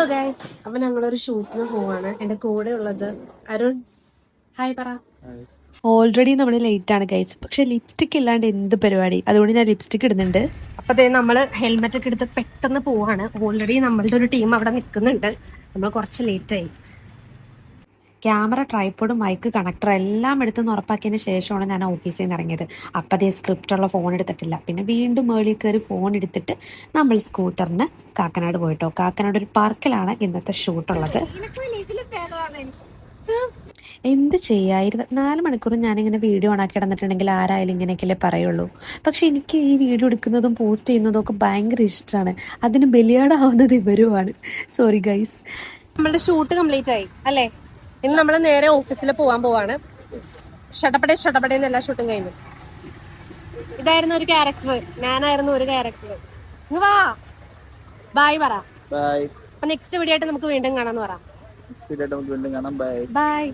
Hello guys, അപ്പൊ ഞങ്ങളൊരു ഷൂട്ടിന് പോവാണ്. എന്റെ കൂടെ ഉള്ളത് അരുൺ. ഹായ് പറ. ഓൾറെഡി നമ്മൾ ലേറ്റ് ആണ് ഗൈസ്, പക്ഷെ ലിപ്സ്റ്റിക് ഇല്ലാണ്ട് എന്ത് പരിപാടി? അതുകൊണ്ട് ഞാൻ ലിപ്സ്റ്റിക് ഇടുന്നുണ്ട്. അപ്പൊ നമ്മള് ഹെൽമെറ്റ് ഒക്കെ എടുത്ത് പെട്ടെന്ന് പോവാണ്. ഓൾറെഡി നമ്മളുടെ ഒരു ടീം അവിടെ നിൽക്കുന്നുണ്ട്. നമ്മൾ കുറച്ച് ലേറ്റ് ആയി. ക്യാമറ, ട്രൈപ്പോഡ്, മൈക്ക്, കണക്ടർ എല്ലാം എടുത്തെന്ന് ഉറപ്പാക്കിയതിന് ശേഷമാണ് ഞാൻ ഓഫീസിൽ നിന്ന് ഇറങ്ങിയത്. അപ്പം അതേ സ്ക്രിപ്റ്റുള്ള ഫോൺ എടുത്തിട്ടില്ല. പിന്നെ വീണ്ടും മേളിൽ കയറി ഫോൺ എടുത്തിട്ട് നമ്മൾ സ്കൂട്ടറിന് കാക്കനാട് പോയിട്ടോ. കാക്കനാട് ഒരു പാർക്കിലാണ് ഇന്നത്തെ ഷൂട്ടുള്ളത്. എന്ത് ചെയ്യാ, 24 മണിക്കൂറും ഞാനിങ്ങനെ വീഡിയോ ഓണാക്കി കിടന്നിട്ടുണ്ടെങ്കിൽ ആരായാലും ഇങ്ങനെയൊക്കെയല്ലേ പറയുള്ളൂ. പക്ഷെ എനിക്ക് ഈ വീഡിയോ എടുക്കുന്നതും പോസ്റ്റ് ചെയ്യുന്നതും ഒക്കെ ഭയങ്കര ഇഷ്ടമാണ്. അതിന് ബലിയാടാവുന്നത് ഇവരുമാണ്. Sorry guys. നമ്മളുടെ ഷൂട്ട് കംപ്ലീറ്റ് ആയി അല്ലേ? ഇന്ന് നമ്മൾ നേരെ ഓഫീസിൽ പോവാൻ പോവാണ്. ഷടപടേ എല്ലാ ഷൂട്ടും കഴിഞ്ഞു. ഇതായിരുന്നു ഒരു ക്യാരക്ടർ, ഞാനായിരുന്നു ഒരു ക്യാരക്ടർ. ഇങ്ങ് വാ, ബൈ പറ. ബൈ. അപ്പൊ നെക്സ്റ്റ് വീഡിയോ ആയിട്ട് നമുക്ക് വീണ്ടും കാണാന്ന് പറ. വീണ്ടും കാണാം. ബൈ. ബൈ.